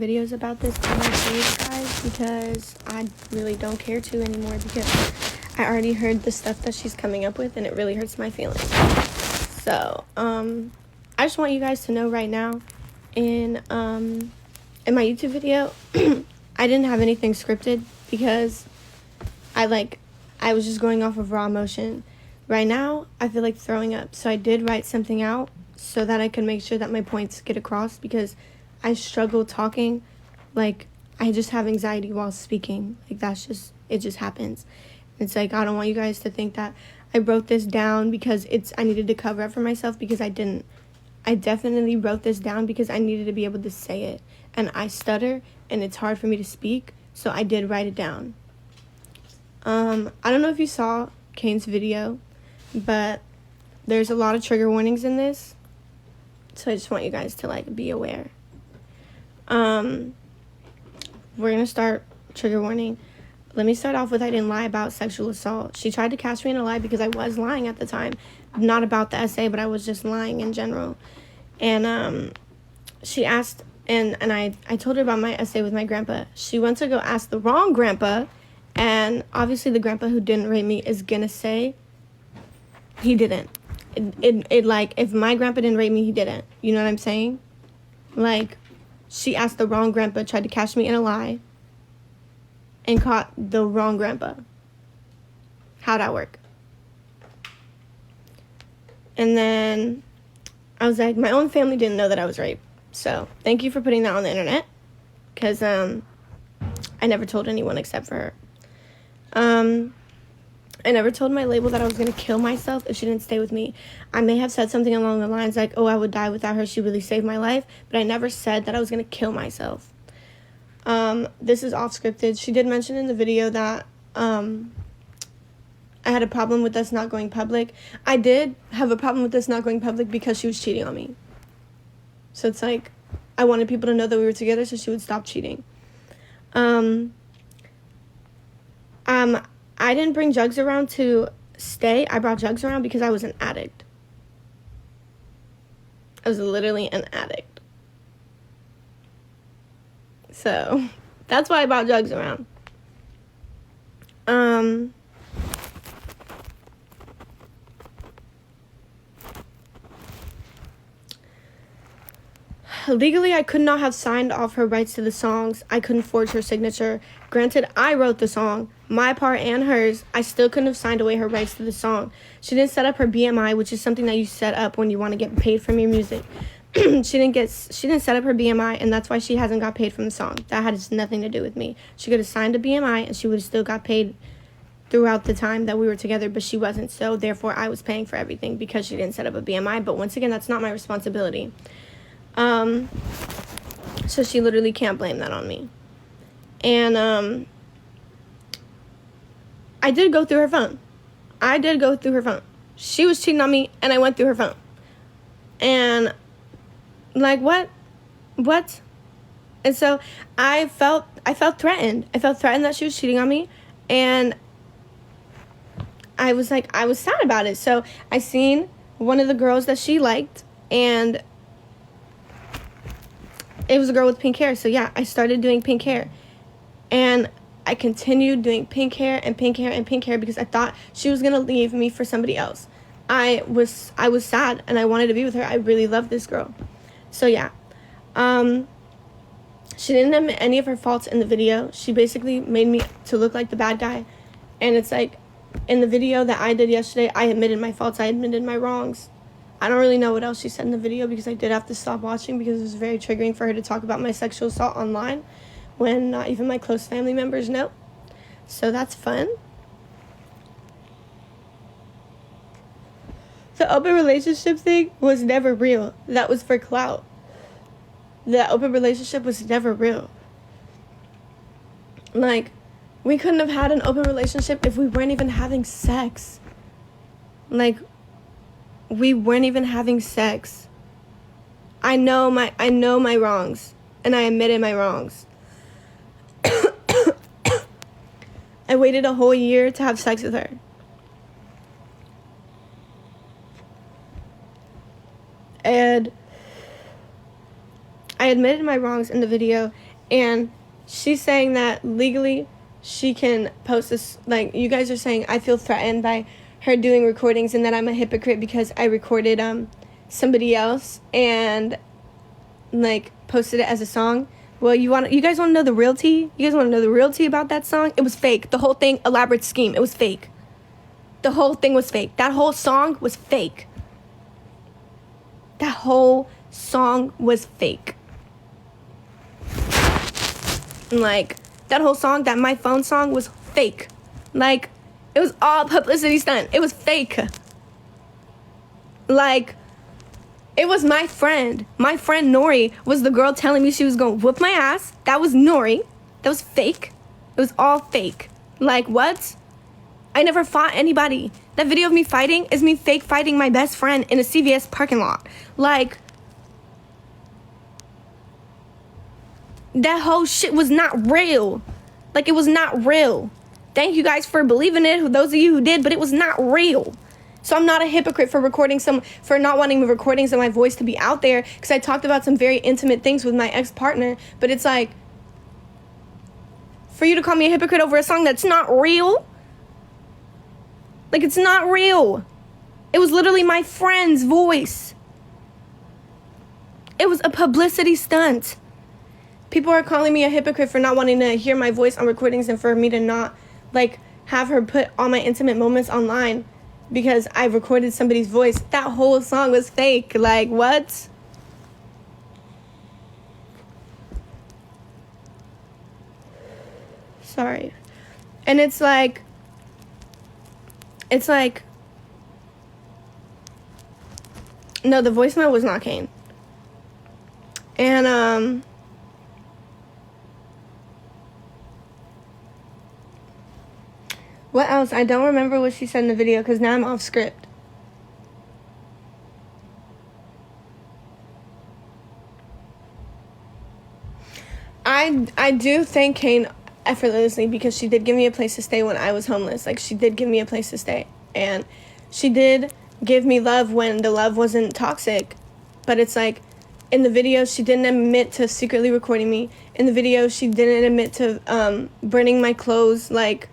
videos about this on my page, guys, because I really don't care to anymore, because I already heard the stuff that she's coming up with and it really hurts my feelings. So I just want you guys to know right now, in my YouTube video, I didn't have anything scripted because I was just going off of raw emotion. Right now, I feel like throwing up. So I did write something out so that I can make sure that my points get across, because I struggle talking. Like, I just have anxiety while speaking. Like, it just happens. It's like, I don't want you guys to think that I wrote this down because I needed to cover up for myself, because I didn't. I definitely wrote this down because I needed to be able to say it. And I stutter, and it's hard for me to speak, so I did write it down. I don't know if you saw Kane's video, but there's a lot of trigger warnings in this, so I just want you guys to be aware. We're gonna start trigger warning. Let me start off with, I didn't lie about sexual assault. She tried to catch me in a lie because I was lying at the time, not about the essay, but I was just lying in general. And she asked, and I told her about my essay with my grandpa. She went to go ask the wrong grandpa, and obviously the grandpa who didn't rate me is gonna say he didn't. If my grandpa didn't rate me, he didn't. You know what I'm saying? She asked the wrong grandpa, tried to catch me in a lie, and caught the wrong grandpa. How'd that work? And then I was like, my own family didn't know that I was raped. So thank you for putting that on the internet, because I never told anyone except for her. I never told my label that I was going to kill myself if she didn't stay with me. I may have said something along the lines like, oh, I would die without her. She really saved my life. But I never said that I was going to kill myself. This is off scripted. She did mention in the video that I had a problem with us not going public. I did have a problem with us not going public because she was cheating on me. So it's like, I wanted people to know that we were together so she would stop cheating. I didn't bring Jugs around to stay. I brought Jugs around because I was an addict. I was literally an addict. So that's why I brought Jugs around. Legally, I could not have signed off her rights to the songs. I couldn't forge her signature. Granted, I wrote the song, my part and hers. I still couldn't have signed away her rights to the song. She didn't set up her BMI, which is something that you set up when you want to get paid from your music. She didn't set up her BMI, and that's why she hasn't got paid from the song. That has nothing to do with me. She could have signed a BMI, and she would have still got paid throughout the time that we were together, but she wasn't. So therefore, I was paying for everything because she didn't set up a BMI. But once again, that's not my responsibility. So she literally can't blame that on me. And I did go through her phone. She was cheating on me, and I went through her phone. And what? And so I felt threatened. I felt threatened that she was cheating on me, and I was sad about it. So I seen one of the girls that she liked, and it was a girl with pink hair. So yeah, I started doing pink hair. And I continued doing pink hair and pink hair and pink hair because I thought she was going to leave me for somebody else. I was sad, and I wanted to be with her. I really loved this girl. So yeah. She didn't admit any of her faults in the video. She basically made me to look like the bad guy. And it's like, in the video that I did yesterday, I admitted my faults. I admitted my wrongs. I don't really know what else she said in the video because I did have to stop watching because it was very triggering for her to talk about my sexual assault online when not even my close family members know. So that's fun. The open relationship thing was never real. That was for clout. The open relationship was never real. We couldn't have had an open relationship if we weren't even having sex. We weren't even having sex. I know my wrongs, and I admitted my wrongs. I waited a whole year to have sex with her. And I admitted my wrongs in the video, and she's saying that legally she can post this. Like, you guys are saying I feel threatened by her doing recordings and that I'm a hypocrite because I recorded somebody else and like posted it as a song. Well, you guys want to know the real tea? You guys want to know the real tea about that song? It was fake. The whole thing, elaborate scheme. It was fake. The whole thing was fake. That whole song was fake. That whole song was fake. Like, that whole song, that My Phone song was fake. Like, it was all publicity stunt. It was fake. Like, it was my friend. My friend Nori was the girl telling me she was going to whoop my ass. That was Nori. That was fake. It was all fake. Like, what? I never fought anybody. That video of me fighting is me fake fighting my best friend in a CVS parking lot. Like, that whole shit was not real. Like, it was not real. Thank you guys for believing it, those of you who did, but it was not real. So I'm not a hypocrite for for not wanting the recordings of my voice to be out there, because I talked about some very intimate things with my ex-partner, but it's like, for you to call me a hypocrite over a song that's not real? Like, it's not real. It was literally my friend's voice. It was a publicity stunt. People are calling me a hypocrite for not wanting to hear my voice on recordings and for me to not, like, have her put all my intimate moments online because I recorded somebody's voice. That whole song was fake. Like, what? Sorry. And it's like, no, the voicemail was not Kane. And, what else? I don't remember what she said in the video because now I'm off script. I do thank Kane effortlessly because she did give me a place to stay when I was homeless. Like, she did give me a place to stay. And she did give me love when the love wasn't toxic. But it's like, in the video, she didn't admit to secretly recording me. In the video, she didn't admit to burning my clothes. Like,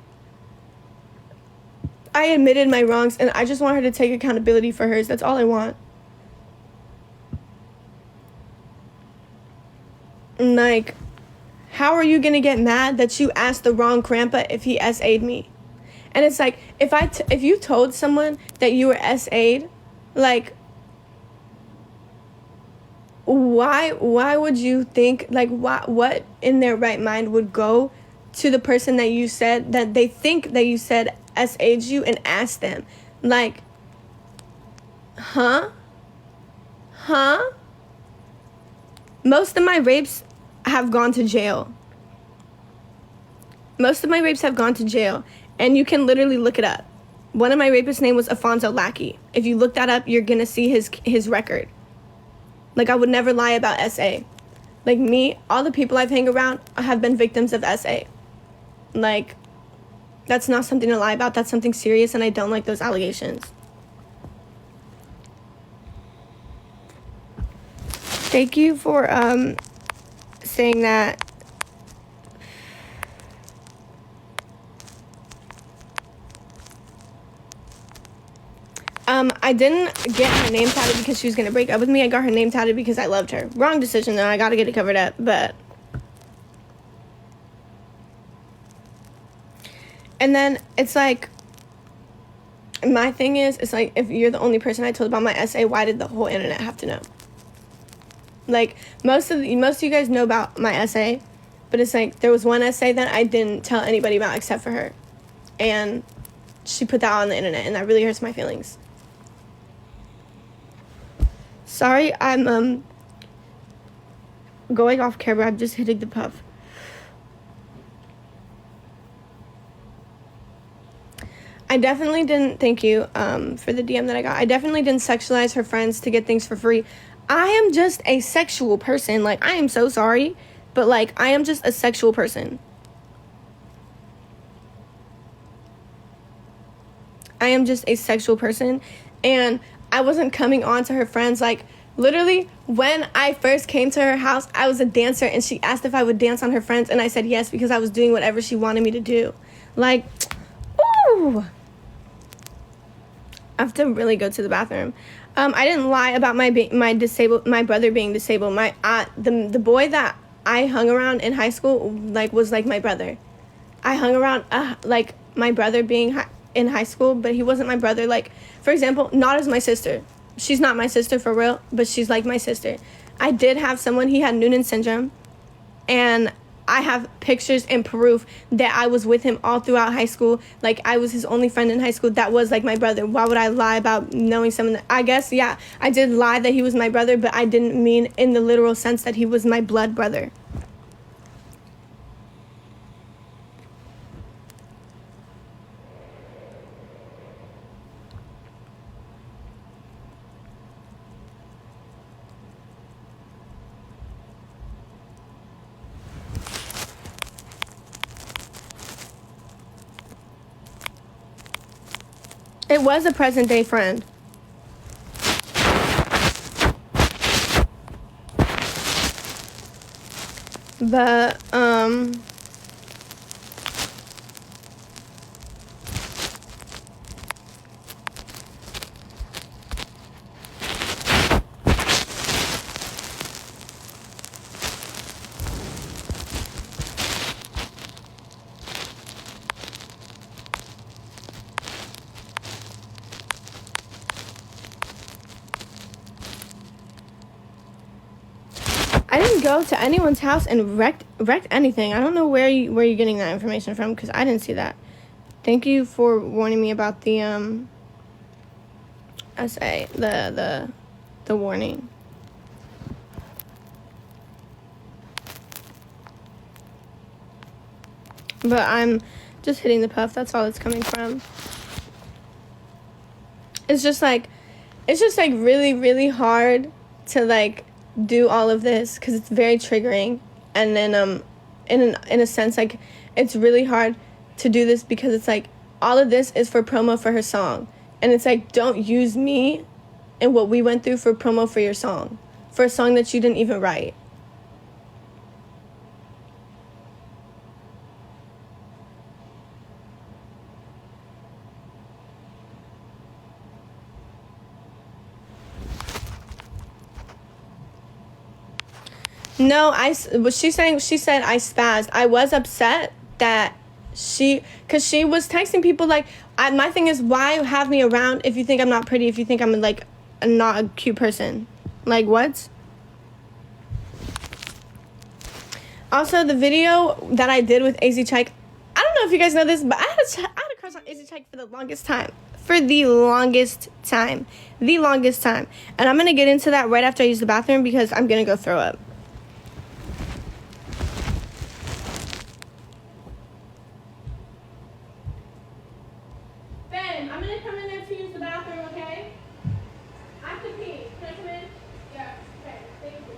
I admitted my wrongs, and I just want her to take accountability for hers. That's all I want. And like, how are you gonna get mad that you asked the wrong grandpa if he SA'd me? And it's like, if you told someone that you were SA'd, like, why would you think, like, what in their right mind would go to the person that you said, that they think that you said SA'd you and ask them? Like, huh? Most of my rapes have gone to jail. And you can literally look it up. One of my rapists' name was Afonso Lackey. If you look that up, you're gonna see his record. Like, I would never lie about SA. Like, me, all the people I've hung around have been victims of SA. Like, that's not something to lie about. That's something serious, and I don't like those allegations. Thank you for saying that. I didn't get her name tatted because she was gonna break up with me. I got her name tatted because I loved her. Wrong decision, though. I gotta get it covered up, but... And then it's like, my thing is, it's like, if you're the only person I told about my SA, why did the whole internet have to know? Like, most of you guys know about my SA, but it's like, there was one SA that I didn't tell anybody about except for her. And she put that on the internet, and that really hurts my feelings. Sorry, I'm going off camera. I'm just hitting the puff. I definitely didn't, thank you for the DM that I got. I definitely didn't sexualize her friends to get things for free. I am just a sexual person. Like, I am so sorry, but like, I am just a sexual person. I am just a sexual person, and I wasn't coming on to her friends like, Literally, when I first came to her house, I was a dancer, and she asked if I would dance on her friends, and I said yes because I was doing whatever she wanted me to do. Like, ooh. I have to really go to the bathroom. I didn't lie about my brother being disabled. The boy that I hung around in high school was like my brother. I hung around like my brother being in high school, but he wasn't my brother. Like, for example, not as my sister. She's not my sister for real, but she's like my sister. I did have someone, he had Noonan syndrome, and I have pictures and proof that I was with him all throughout high school. Like, I was his only friend in high school. That was like my brother. Why would I lie about knowing someone? I guess, yeah, I did lie that he was my brother, but I didn't mean in the literal sense that he was my blood brother. It was a present day friend. But, I didn't go to anyone's house and wrecked anything. I don't know where you're getting that information from, because I didn't see that. Thank you for warning me about the essay, the warning. But I'm just hitting the puff. That's all it's coming from. It's just like really, really hard to like do all of this because it's very triggering. And then in a sense, like, it's really hard to do this because it's like all of this is for promo for her song. And it's like, don't use me and what we went through for promo for your song. For a song that you didn't even write. No, what she's saying, she said I spazzed. I was upset that because she was texting people like, my thing is, why have me around if you think I'm not pretty, if you think I'm like not a cute person? Like, what? Also, the video that I did with AZ Chike, I don't know if you guys know this, but I had a crush on AZ Chike for the longest time. The longest time. And I'm going to get into that right after I use the bathroom because I'm going to go throw up. Ben, I'm going to come in there to use the bathroom, okay? I have to pee. Can I come in? Yeah, okay. Thank you.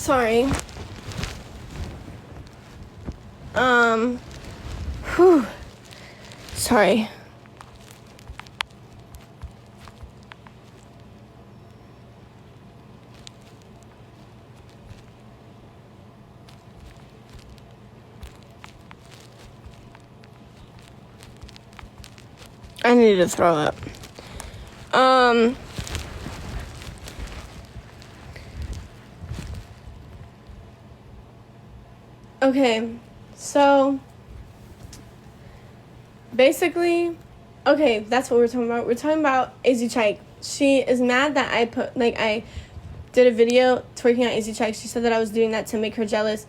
Sorry. Whew. Sorry. I need to throw up. Okay, so basically, okay, that's what we're talking about. We're talking about AZ Chike. She is mad that I did a video twerking on AZ Chike. She said that I was doing that to make her jealous.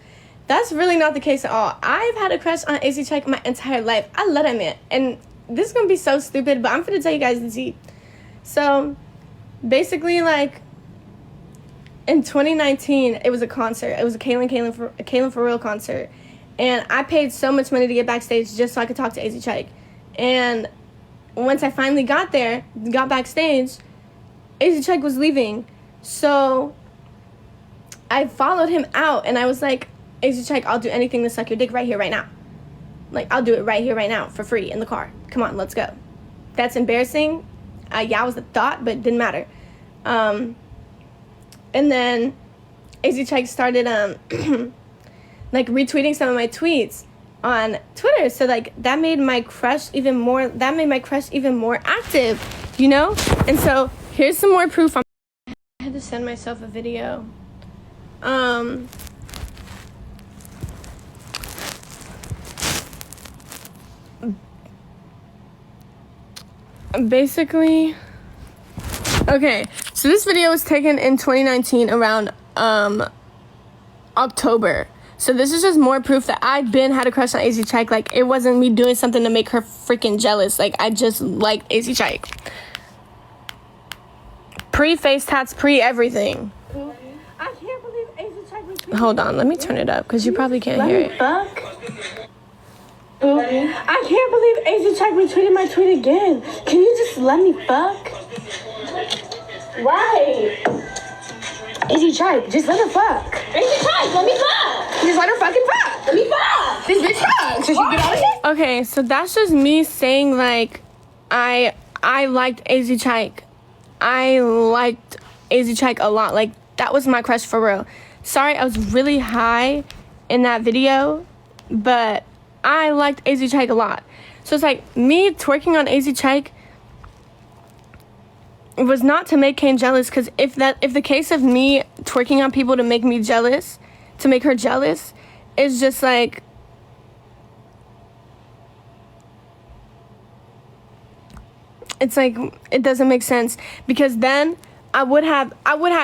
That's really not the case at all. I've had a crush on AZ Chike my entire life. I love that man. And this is going to be so stupid, but I'm going to tell you guys the tea. So, basically, like, in 2019, it was a concert. It was a Kalen for Real concert. And I paid so much money to get backstage just so I could talk to AZ Chike. And once I finally got backstage, AZ Chike was leaving. So I followed him out, and I was like, AZ Chike, I'll do anything to suck your dick right here, right now. Like, I'll do it right here, right now, for free, in the car. Come on, let's go. That's embarrassing. Yeah, I was a thought, but it didn't matter. And then AZ Chike started like retweeting some of my tweets on Twitter. So like that made my crush even more active, you know? And so here's some more proof. I had to send myself a video. Basically, okay, so this video was taken in 2019 around October. So this is just more proof that I've had a crush on AZ Chike. Like, it wasn't me doing something to make her freaking jealous. Like, I just liked AZ Chike. Pre-face tats, pre-everything. I can't believe AZ Chike retweeted. Hold on, let me turn it up, because you probably can't hear it. Fuck. I can't believe AZ Chike retweeted my tweet again. Can you just let me fuck? Right. AZ Chike, just let her fuck. AZ Chike, let me fuck. Just let her fucking fuck. Let me fuck. This bitch fuck. So she get out of here? Okay, so that's just me saying, like, I liked AZ Chike. I liked AZ Chike a lot. Like, that was my crush for real. Sorry, I was really high in that video, but I liked AZ Chike a lot. So it's like, me twerking on AZ Chike, it was not to make Kane jealous, because if the case of me twerking on people to make me jealous, to make her jealous, is just like, it's like, it doesn't make sense, because then I would have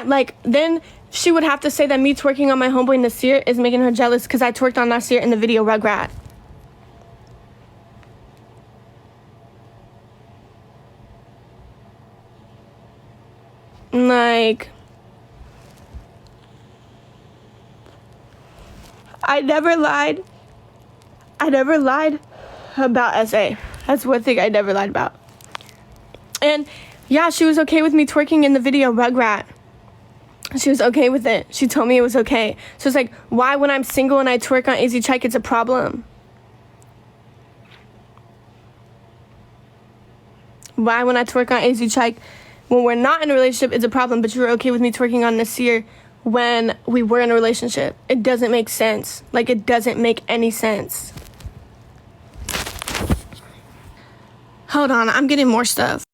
like, then she would have to say that me twerking on my homeboy Nasir is making her jealous because I twerked on Nasir in the video Rugrat. Like, I never lied about SA. That's one thing I never lied about. And yeah, she was okay with me twerking in the video Rugrat. She was okay with it. She told me it was okay. So it's like, why when I'm single and I twerk on AZ Chike, it's a problem? Why when I twerk on AZ Chike, when we're not in a relationship, it's a problem, but you're okay with me twerking on Nasir when we were in a relationship? It doesn't make sense. Like, it doesn't make any sense. Hold on, I'm getting more stuff.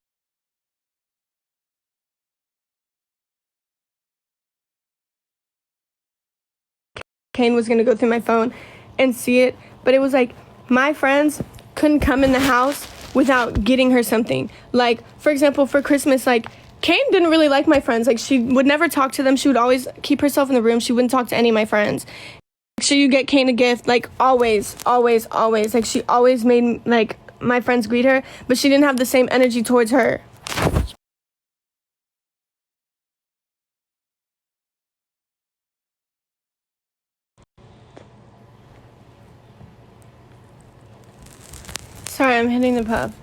Kane was gonna go through my phone and see it, but it was like, my friends couldn't come in the house without getting her something. Like, for example, for Christmas, like, Kane didn't really like my friends. Like, she would never talk to them. She would always keep herself in the room. She wouldn't talk to any of my friends. Make sure you get Kane a gift. Like, always. Like, she always made, like, my friends greet her, but she didn't have the same energy towards her. Sorry, I'm hitting the pub.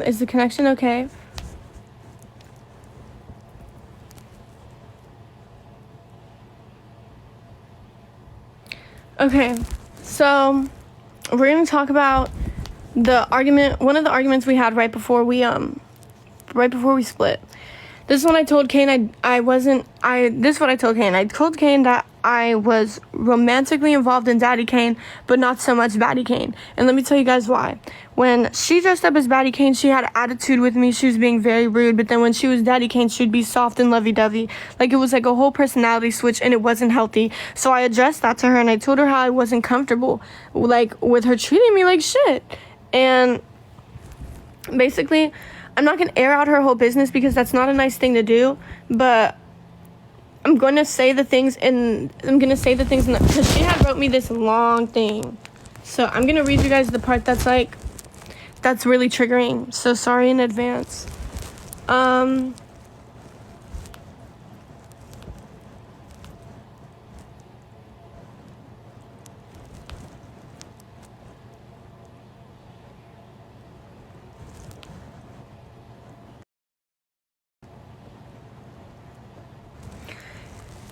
Is the connection okay? Okay, so we're gonna talk about one of the arguments we had right before we split. This is when I told Kane this is what I told Kane. I told Kane that I was romantically involved in Daddy Kane, but not so much Batty Kane. And let me tell you guys why. When she dressed up as Batty Kane, she had attitude with me. She was being very rude. But then when she was Daddy Kane, she'd be soft and lovey-dovey. Like, it was like a whole personality switch, and it wasn't healthy. So I addressed that to her, and I told her how I wasn't comfortable, like, with her treating me like shit. And basically, I'm not going to air out her whole business because that's not a nice thing to do, but I'm going to say the things because she had wrote me this long thing. So I'm going to read you guys the part that's really triggering. So sorry in advance.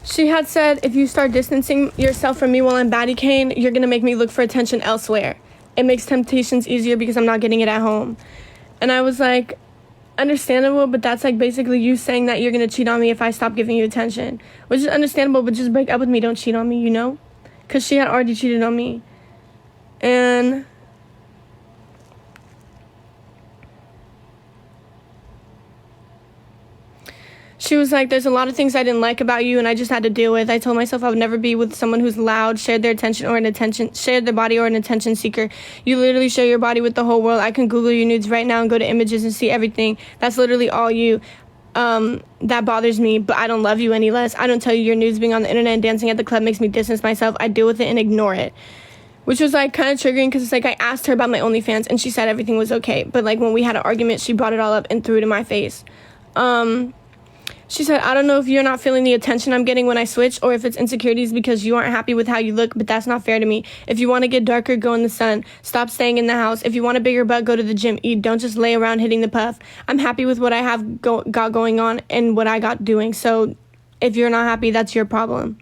She had said, if you start distancing yourself from me while I'm Batty Kane, you're going to make me look for attention elsewhere. It makes temptations easier because I'm not getting it at home. And I was like, understandable, but that's like basically you saying that you're going to cheat on me if I stop giving you attention. Which is understandable, but just break up with me. Don't cheat on me, you know? Because she had already cheated on me. And she was like, there's a lot of things I didn't like about you and I just had to deal with. I told myself I would never be with someone who's loud, shared their body or an attention seeker. You literally share your body with the whole world. I can Google your nudes right now and go to images and see everything. That's literally all you. That bothers me, but I don't love you any less. I don't tell you your nudes being on the internet and dancing at the club makes me distance myself. I deal with it and ignore it. Which was like kind of triggering because it's like I asked her about my OnlyFans and she said everything was okay. But like when we had an argument, she brought it all up and threw it in my face. She said, I don't know if you're not feeling the attention I'm getting when I switch or if it's insecurities because you aren't happy with how you look, but that's not fair to me. If you want to get darker, go in the sun. Stop staying in the house. If you want a bigger butt, go to the gym. Eat. Don't just lay around hitting the puff. I'm happy with what I have got going on and what I got doing. So if you're not happy, that's your problem.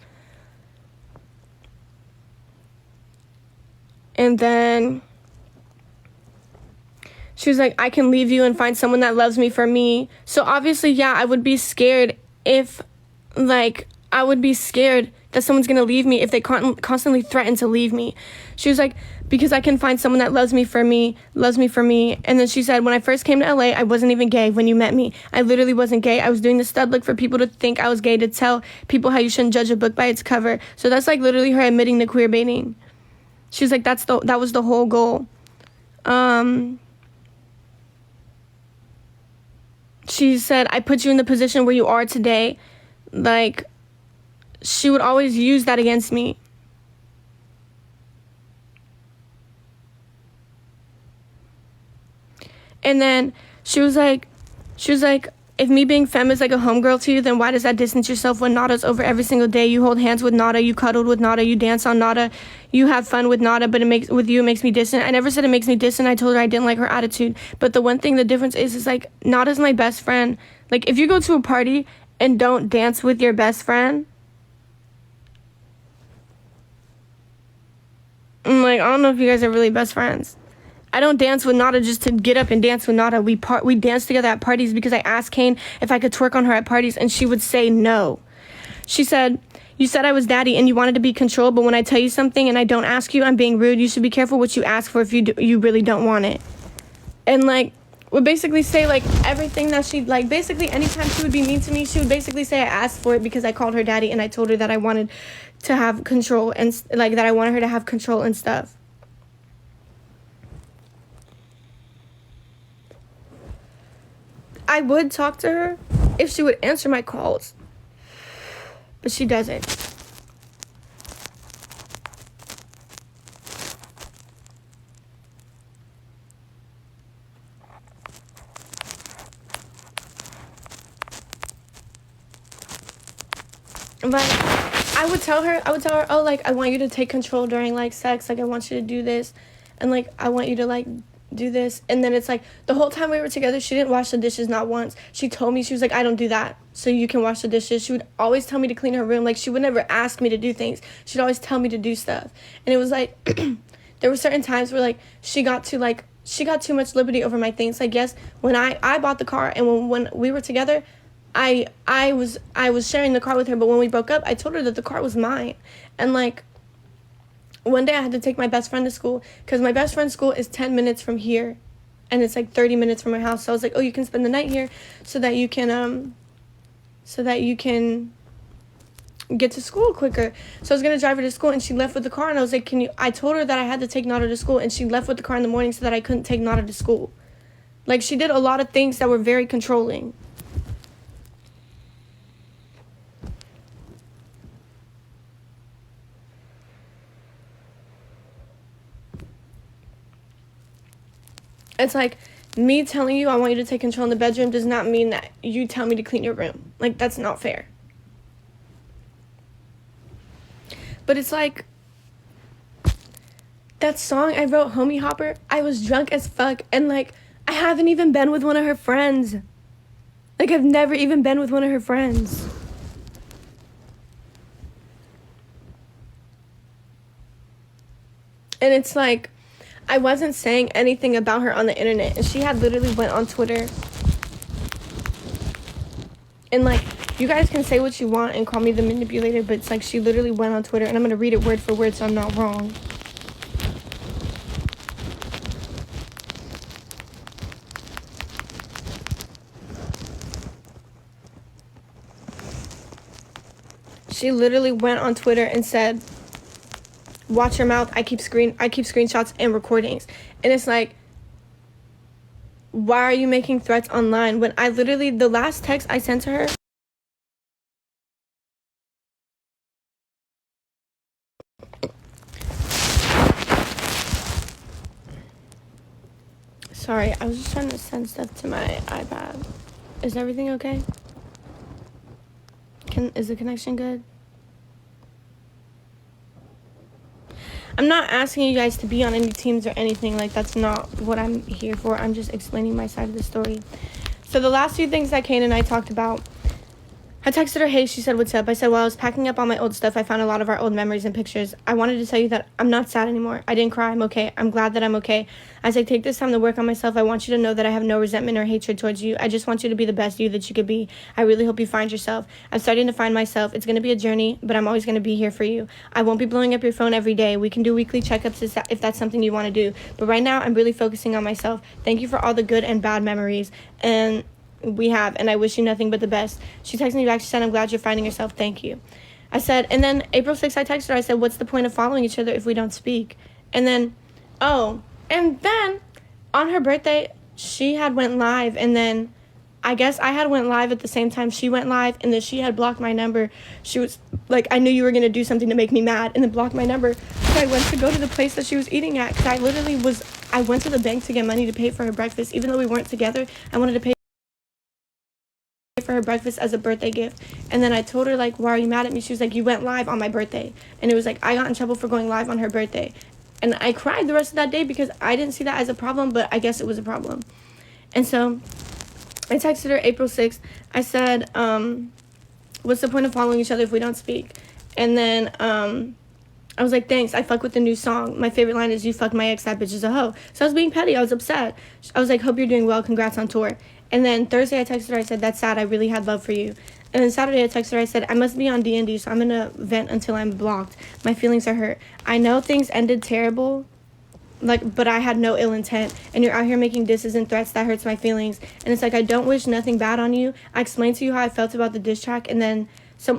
And then she was like, I can leave you and find someone that loves me for me. So obviously, yeah, I would be scared that someone's going to leave me if they constantly threaten to leave me. She was like, because I can find someone that loves me for me. And then she said, when I first came to LA, I wasn't even gay when you met me. I literally wasn't gay. I was doing the stud look for people to think I was gay, to tell people how you shouldn't judge a book by its cover. So that's like literally her admitting to queer baiting. She was like, that was the whole goal. She said, I put you in the position where you are today. Like, she would always use that against me. And then she was like, if me being femme is like a homegirl to you, then why does that distance yourself when Nada's over every single day? You hold hands with Nada, you cuddled with Nada, you dance on Nada, you have fun with Nada, but it makes me distant. I never said it makes me distant. I told her I didn't like her attitude. But the one thing, the difference is like, Nada's my best friend. Like, if you go to a party and don't dance with your best friend, I'm like, I don't know if you guys are really best friends. I don't dance with Nada just to get up and dance with Nada. We dance together at parties because I asked Kane if I could twerk on her at parties, and she would say no. She said, you said I was daddy and you wanted to be controlled, but when I tell you something and I don't ask you, I'm being rude. You should be careful what you ask for if you really don't want it. And like, would basically say like everything that she, like basically anytime she would be mean to me, she would basically say I asked for it because I called her daddy and I told her that I wanted to have control and like that I wanted her to have control and stuff. I would talk to her if she would answer my calls, but she doesn't. But I would tell her, oh, like, I want you to take control during, like, sex. Like, I want you to do this. And, like, I want you to, like, do this. And then it's like, the whole time we were together, she didn't wash the dishes, not once. She told me, she was like, I don't do that, so you can wash the dishes. She would always tell me to clean her room. Like, she would never ask me to do things. She'd always tell me to do stuff. And it was like, there were certain times where, like, she got too much liberty over my things. Like, yes, when I bought the car, and when we were together, I was sharing the car with her, but when we broke up, I told her that the car was mine. And, like, one day I had to take my best friend to school, because my best friend's school is 10 minutes from here, and it's like 30 minutes from my house. So I was like, oh, you can spend the night here so that you can get to school quicker. So I was going to drive her to school, and she left with the car, and I was like, I told her that I had to take Nada to school, and she left with the car in the morning so that I couldn't take Nada to school. Like, she did a lot of things that were very controlling. It's like, me telling you I want you to take control in the bedroom does not mean that you tell me to clean your room. Like, that's not fair. But it's like, that song I wrote, Homie Hopper, I was drunk as fuck, and, like, I haven't even been with one of her friends. Like, I've never even been with one of her friends. And it's like, I wasn't saying anything about her on the internet, and she had literally went on Twitter. And, like, you guys can say what you want and call me the manipulator, but it's like, she literally went on Twitter, and I'm going to read it word for word so I'm not wrong. She literally went on Twitter and said, watch your mouth, I keep screenshots and recordings. And it's like, why are you making threats online when I literally, the last text I sent to her, sorry, I was just trying to send stuff to my iPad. Is everything okay? Is the connection good? I'm not asking you guys to be on any teams or anything. Like, that's not what I'm here for. I'm just explaining my side of the story. So the last few things that Kane and I talked about, I texted her, hey, she said, what's up? I said, well, I was packing up all my old stuff. I found a lot of our old memories and pictures. I wanted to tell you that I'm not sad anymore. I didn't cry. I'm okay. I'm glad that I'm okay. I said, take this time to work on myself. I want you to know that I have no resentment or hatred towards you. I just want you to be the best you that you could be. I really hope you find yourself. I'm starting to find myself. It's going to be a journey, but I'm always going to be here for you. I won't be blowing up your phone every day. We can do weekly checkups if that's something you want to do. But right now, I'm really focusing on myself. Thank you for all the good and bad memories. And I wish you nothing but the best. She texted me back. She said, I'm glad you're finding yourself. Thank you. I said, and then April 6th, I texted her. I said, what's the point of following each other if we don't speak? And then on her birthday, she had went live, and then I guess I had went live at the same time she went live, and then she had blocked my number. She was like, I knew you were going to do something to make me mad, and then blocked my number. So I went to go to the place that she was eating at, because I went to the bank to get money to pay for her breakfast. Even though we weren't together, I wanted to pay for her breakfast as a birthday gift. And then I told her, like, why are you mad at me? She was like, you went live on my birthday. And it was like, I got in trouble for going live on her birthday. And I cried the rest of that day because I didn't see that as a problem, but I guess it was a problem. And so I texted her April 6th. I said, what's the point of following each other if we don't speak? And then I was like, thanks, I fuck with the new song. My favorite line is, you fuck my ex, that bitch is a hoe. So I was being petty. I was upset. I was like, hope you're doing well. Congrats on tour. And then Thursday I texted her. I said, that's sad. I really had love for you. And then Saturday I texted her. I said, I must be on D&D, so I'm going to vent until I'm blocked. My feelings are hurt. I know things ended terrible, but I had no ill intent. And you're out here making disses and threats. That hurts my feelings. And it's like, I don't wish nothing bad on you. I explained to you how I felt about the diss track. And then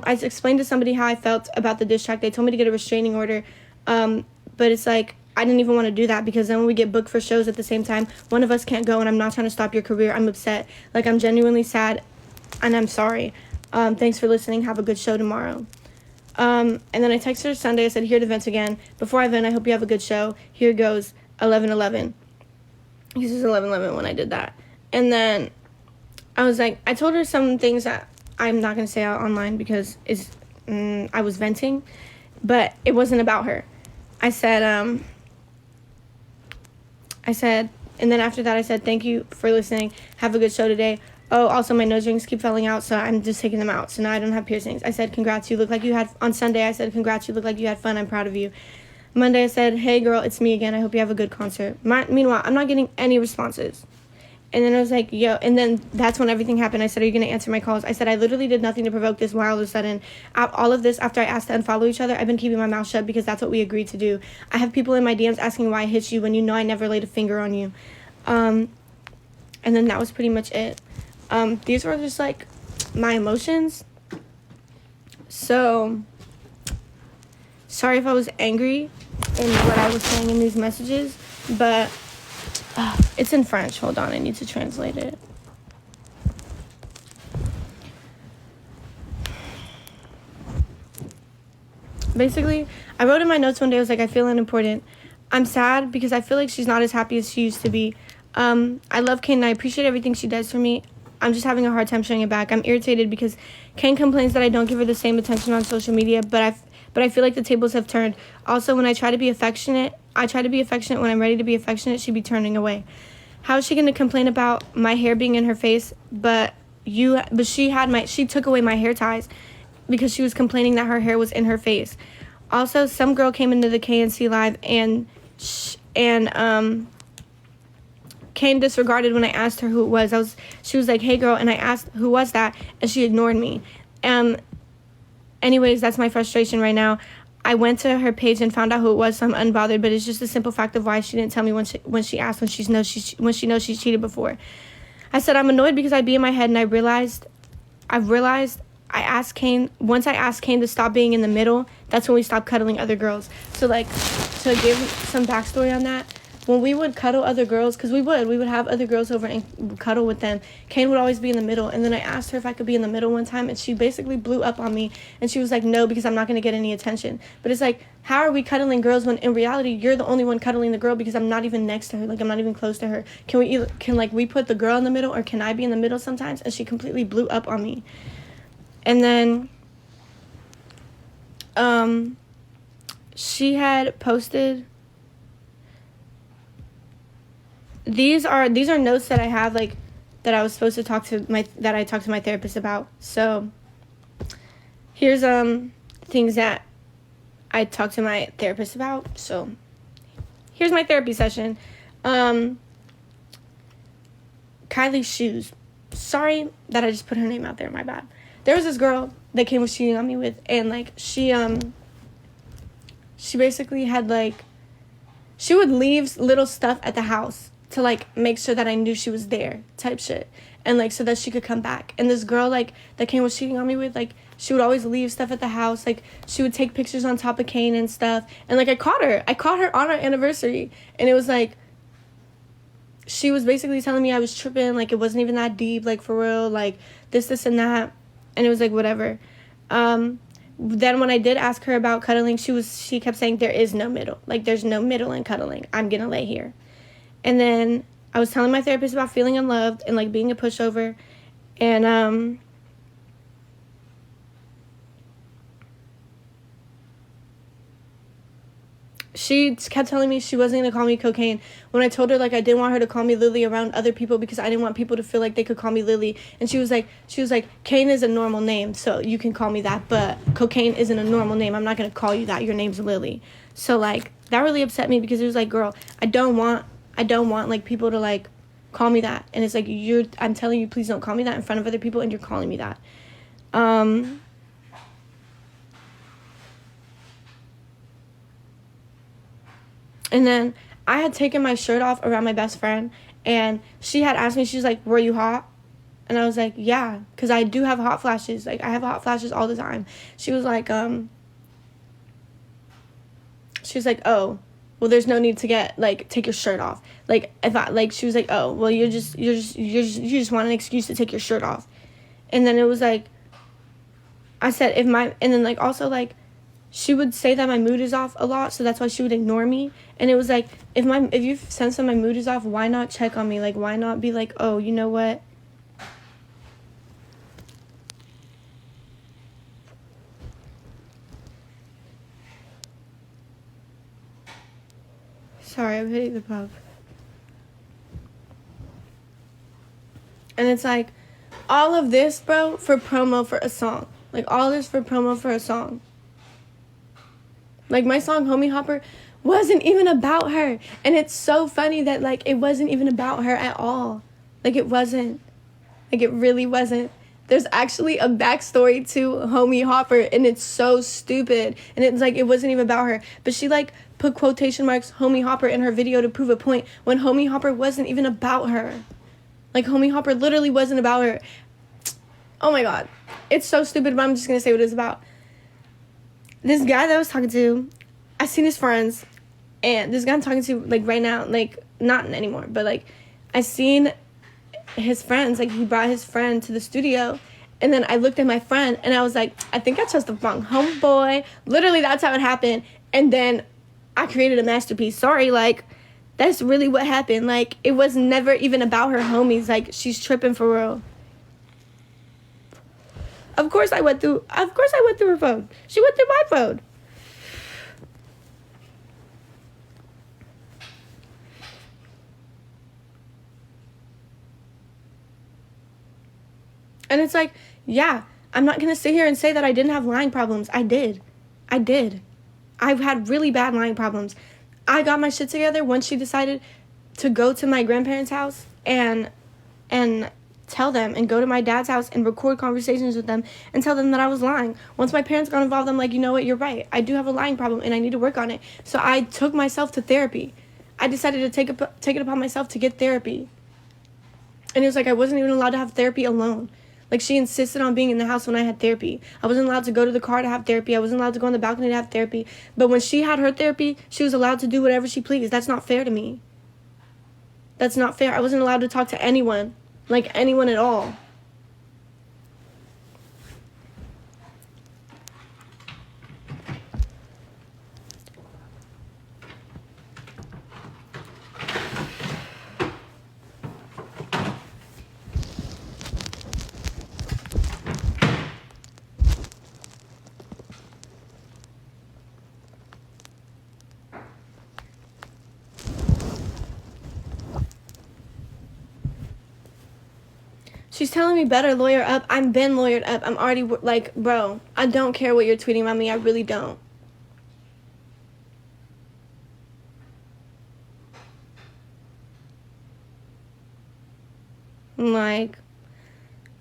I explained to somebody how I felt about the diss track. They told me to get a restraining order. But it's like, I didn't even want to do that, because then when we get booked for shows at the same time, one of us can't go, and I'm not trying to stop your career. I'm upset. Like, I'm genuinely sad, and I'm sorry. Thanks for listening. Have a good show tomorrow. And then I texted her Sunday. I said, here to vent again. Before I vent, I hope you have a good show. Here goes, 11/11. This is 11/11 when I did that. And then I was like, I told her some things that I'm not going to say out online because I was venting, but it wasn't about her. I said, And then after that, I said, thank you for listening. Have a good show today. Oh, also, my nose rings keep falling out, so I'm just taking them out. So now I don't have piercings. I said, congrats, you look like you had... On Sunday, I said, congrats, you look like you had fun. I'm proud of you. Monday, I said, hey, girl, it's me again. I hope you have a good concert. Meanwhile, I'm not getting any responses. And then I was like, yo, and then that's when everything happened. I said, are you going to answer my calls? I said, I literally did nothing to provoke this. Why all of a sudden, all of this, after I asked to unfollow each other, I've been keeping my mouth shut because that's what we agreed to do. I have people in my DMs asking why I hit you when you know I never laid a finger on you. And then that was pretty much it. These were just, like, my emotions. So, sorry if I was angry in what I was saying in these messages, but... it's in French. Hold on, I need to translate it. Basically, I wrote in my notes one day, I was like, I feel unimportant. I'm sad because I feel like she's not as happy as she used to be. I love Kane and I appreciate everything she does for me. I'm just having a hard time showing it back. I'm irritated because Kane complains that I don't give her the same attention on social media, but I feel like the tables have turned. Also, when I try to be affectionate, when I'm ready to be affectionate, she'd be turning away. How is she going to complain about my hair being in her face, but she took away my hair ties because she was complaining that her hair was in her face. Also, some girl came into the KNC live and Kane disregarded when I asked her who it was. She was like, hey girl, and I asked who was that, and she ignored me. Anyways, that's my frustration right now. I went to her page and found out who it was, so I'm unbothered, but it's just a simple fact of why she didn't tell me when she asked when she knows she's cheated before. I said I'm annoyed because I'd be in my head and I've realized once I asked Kane to stop being in the middle, that's when we stopped cuddling other girls. So like, to give some backstory on that, when we would cuddle other girls, because we would have other girls over and cuddle with them, Kane would always be in the middle. And then I asked her if I could be in the middle one time, and she basically blew up on me. And she was like, no, because I'm not going to get any attention. But it's like, how are we cuddling girls when in reality you're the only one cuddling the girl because I'm not even next to her, like I'm not even close to her. Can we put the girl in the middle, or can I be in the middle sometimes? And she completely blew up on me. And then she had posted... These are notes that I have, like, that I was supposed to talked to my therapist about. So here's things that I talked to my therapist about. So here's my therapy session. Kylie's shoes. Sorry that I just put her name out there, my bad. There was this girl that Kane was cheating on me with, and like she basically had like, she would leave little stuff at the house to like make sure that I knew she was there, type shit, and like so that she could come back. And this girl like that Kane was cheating on me with, like she would always leave stuff at the house. Like she would take pictures on top of Kane and stuff. And like I caught her on our anniversary, and it was like, she was basically telling me I was tripping, like it wasn't even that deep, like for real, like this and that. And it was like, whatever. Then when I did ask her about cuddling, she kept saying there is no middle, like there's no middle in cuddling, I'm gonna lay here. And then I was telling my therapist about feeling unloved and like being a pushover. And she kept telling me she wasn't going to call me Cocaine. When I told her like I didn't want her to call me Lily around other people because I didn't want people to feel like they could call me Lily. And she was like, Kane is a normal name, so you can call me that, but Cocaine isn't a normal name. I'm not going to call you that. Your name's Lily. So like that really upset me because it was like, girl, I don't want like people to like call me that. And it's like, I'm telling you, please don't call me that in front of other people, and you're calling me that. And then I had taken my shirt off around my best friend, and she had asked me, she's like, were you hot? And I was like, yeah, because I do have hot flashes. Like I have hot flashes all the time. She was like, oh, well, there's no need to take your shirt off. Like, if I, like, she was like, oh, well, you just want an excuse to take your shirt off. And then it was like, I said, and then like, also like, she would say that my mood is off a lot, so that's why she would ignore me. And it was like, if you sense that my mood is off, why not check on me? Like, why not be like, oh, you know what? Sorry, I'm hitting the pub. And it's like, all of this, bro, for promo for a song. Like, all this for promo for a song. Like, my song, Homie Hopper, wasn't even about her. And it's so funny that, like, it wasn't even about her at all. Like, it wasn't. Like, it really wasn't. There's actually a backstory to Homie Hopper, and it's so stupid. And it's like, it wasn't even about her. But she, like, put quotation marks Homie Hopper in her video to prove a point when Homie Hopper wasn't even about her. Like, Homie Hopper literally wasn't about her. Oh, my God. It's so stupid, but I'm just going to say what it's about. This guy that I was talking to, I seen his friends, and this guy I'm talking to, like, right now, like, not anymore, but, like, I seen his friends, like, he brought his friend to the studio, and then I looked at my friend, and I was like, I think I chose the wrong homeboy. Literally, that's how it happened, and then I created a masterpiece. Sorry, like, that's really what happened. Like, it was never even about her homies. Like, she's tripping for real. Of course I went through her phone. She went through my phone. And it's like, yeah, I'm not going to sit here and say that I didn't have lying problems. I did. I've had really bad lying problems. I got my shit together once she decided to go to my grandparents' house and tell them, and go to my dad's house and record conversations with them and tell them that I was lying. Once my parents got involved, I'm like, you know what, you're right. I do have a lying problem and I need to work on it. So I took myself to therapy. I decided to take it upon myself to get therapy. And it was like I wasn't even allowed to have therapy alone. Like, she insisted on being in the house when I had therapy. I wasn't allowed to go to the car to have therapy. I wasn't allowed to go on the balcony to have therapy. But when she had her therapy, she was allowed to do whatever she pleased. That's not fair to me. That's not fair. I wasn't allowed to talk to anyone. Like, anyone at all. She's telling me better lawyer up. I'm been lawyered up. I'm already, like, bro, I don't care what you're tweeting about me. I really don't. Like,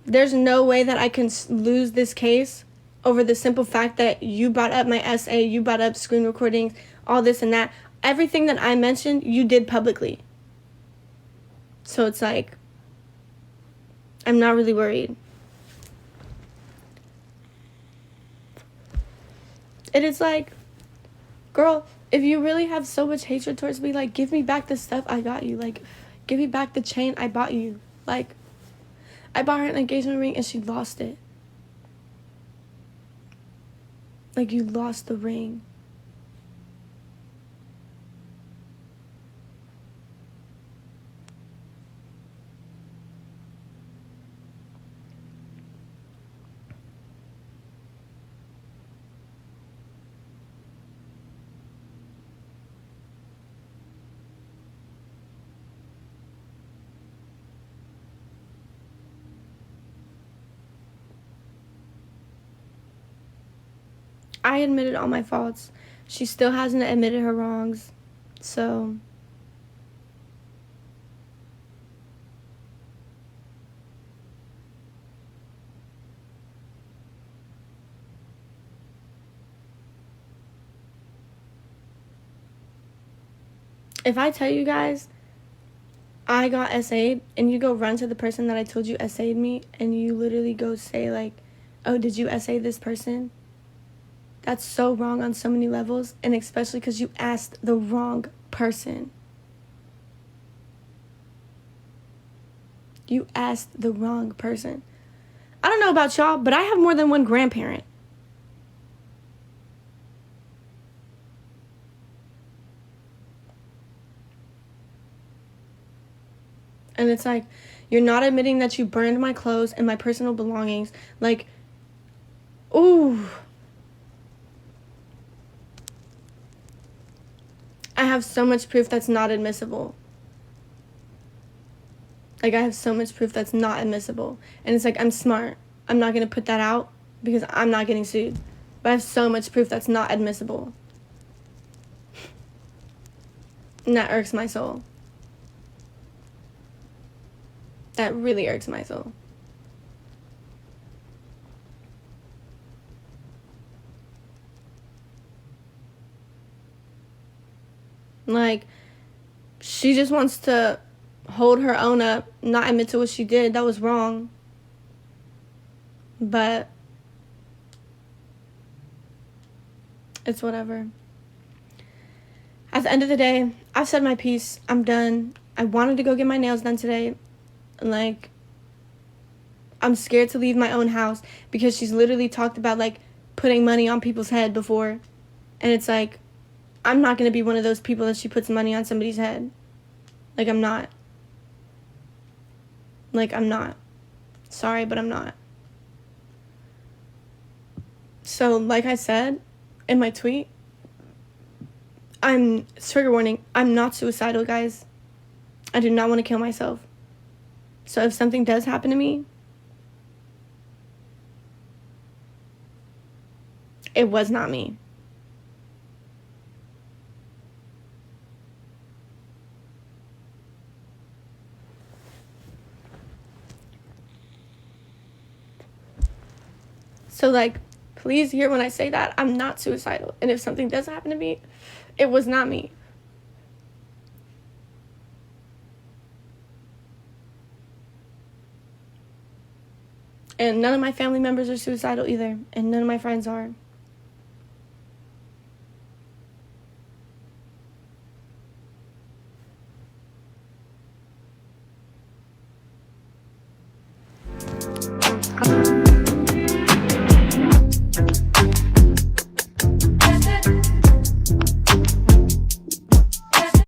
there's no way that I can lose this case over the simple fact that you brought up my essay, you brought up screen recordings, all this and that. Everything that I mentioned, you did publicly. So it's like, I'm not really worried. And it's like, girl, if you really have so much hatred towards me, like, give me back the stuff I got you. Like, give me back the chain I bought you. Like, I bought her an engagement ring and she lost it. Like, you lost the ring. I admitted all my faults. She still hasn't admitted her wrongs. So, if I tell you guys I got SA'd and you go run to the person that I told you SA'd me and you literally go say, like, oh, did you SA this person? That's so wrong on so many levels, and especially because you asked the wrong person. You asked the wrong person. I don't know about y'all, but I have more than one grandparent. And it's like, you're not admitting that you burned my clothes and my personal belongings. Like, ooh. I have so much proof that's not admissible. Like, I have so much proof that's not admissible. And it's like, I'm smart. I'm not going to put that out because I'm not getting sued. But I have so much proof that's not admissible. And that irks my soul. That really irks my soul. Like, she just wants to hold her own up, not admit to what she did. That was wrong. But it's whatever. At the end of the day, I've said my piece. I'm done. I wanted to go get my nails done today. Like, I'm scared to leave my own house because she's literally talked about, like, putting money on people's head before. And it's like, I'm not going to be one of those people that she puts money on somebody's head. Like, I'm not. Like, I'm not. Sorry, but I'm not. So, like I said in my tweet, trigger warning, I'm not suicidal, guys. I do not want to kill myself. So if something does happen to me, it was not me. So, like, please hear when I say that I'm not suicidal. And if something does happen to me, it was not me. And none of my family members are suicidal either. And none of my friends are.